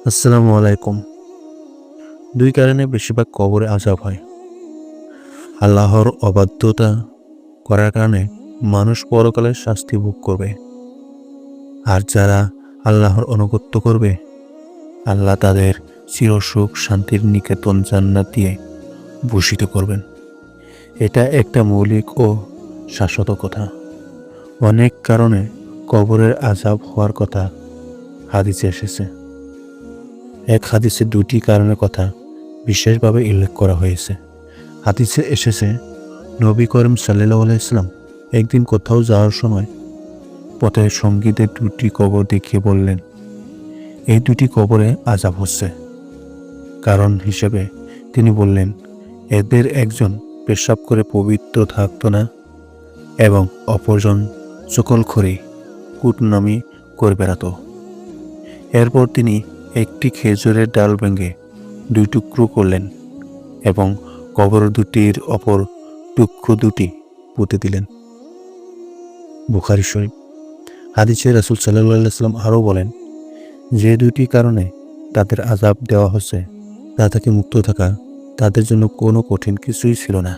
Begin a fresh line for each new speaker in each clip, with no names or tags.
আসসালামু আলাইকুম। দুই কারণে বেশিরভাগ কবরে আযাব হয়। আল্লাহর অবাধ্যতা করার কারণে মানুষ পরকালে শাস্তি ভোগ করবে। আর যারা আল্লাহর আনুগত্য করবে, আল্লাহ তাদের চিরসুখ শান্তির নিকেতন জান্নাত দিয়ে ভূষিত করবেন। এটা একটা মৌলিক ও শাশ্বত কথা। অনেক কারণে কবরের আযাব হওয়ার কথা হাদিসে এসেছে। এক হাদিসে দুটি কারণের কথা বিশেষভাবে উল্লেখ করা হয়েছে। হাদিসে এসেছে, নবী করিম সাল্লাল্লাহু আলাইহি ওয়াসাল্লাম একদিন কোথাও যাওয়ার সময় পথে সঙ্গীদের দুটি কবর দেখিয়ে বললেন, এই দুটি কবরে আযাব হচ্ছে। কারণ হিসেবে তিনি বললেন, এদের একজন পেশাব করে পবিত্র থাকত না এবং অপরজন চকলখড়ি কুটনামি করে বেড়াত। এরপর তিনি একটি খেজুরের ডাল ভেঙে দুই টুকরো করলেন এবং কবর দুটির অপর টুকরো দুটি পুঁতে দিলেন। বুখারী শরীফ। হাদিসে রাসূল সাল্লাল্লাহু আলাইহি ওয়াসাল্লাম আরও বলেন, যে দুটি কারণে তাদের আযাব দেওয়া হচ্ছে তা থেকে মুক্ত থাকা তাদের জন্য কোনো কঠিন কিছুই ছিল না।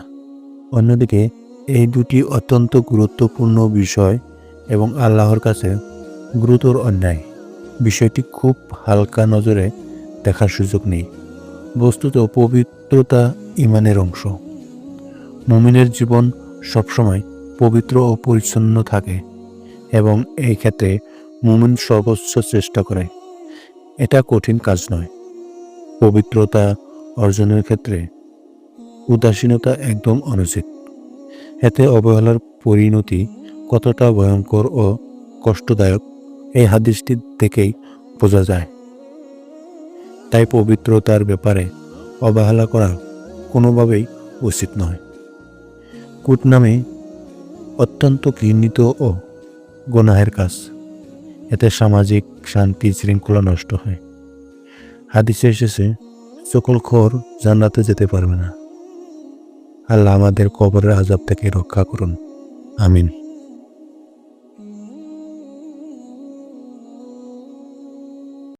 অন্যদিকে এই দুটি অত্যন্ত গুরুত্বপূর্ণ বিষয় এবং আল্লাহর কাছে গুরুতর অন্যায়। বিষয়টি খুব হালকা নজরে দেখার সুযোগ নেই। বস্তুত পবিত্রতা ঈমানের অংশ। মুমিনের জীবন সবসময় পবিত্র ও পরিচ্ছন্ন থাকে এবং এই ক্ষেত্রে মুমিন সর্বোচ্চ চেষ্টা করে। এটা কঠিন কাজ নয়। পবিত্রতা অর্জনের ক্ষেত্রে উদাসীনতা একদম অনুচিত। এতে অবহেলার পরিণতি কতটা ভয়ঙ্কর ও কষ্টদায়ক এই হাদিসটি থেকেই বোঝা যায়। তাই পবিত্রতার ব্যাপারে অবহেলা করা কোনোভাবেই উচিত নয়। কুটনামি অত্যন্ত ঘৃণিত ও গুনাহের কাজ। এতে সামাজিক শান্তি শৃঙ্খলা নষ্ট হয়। হাদিসে এসেছে, চকলখড় জান্নাতে যেতে পারবে না। আল্লাহ আমাদের কবরের আযাব থেকে রক্ষা করুন। আমিন।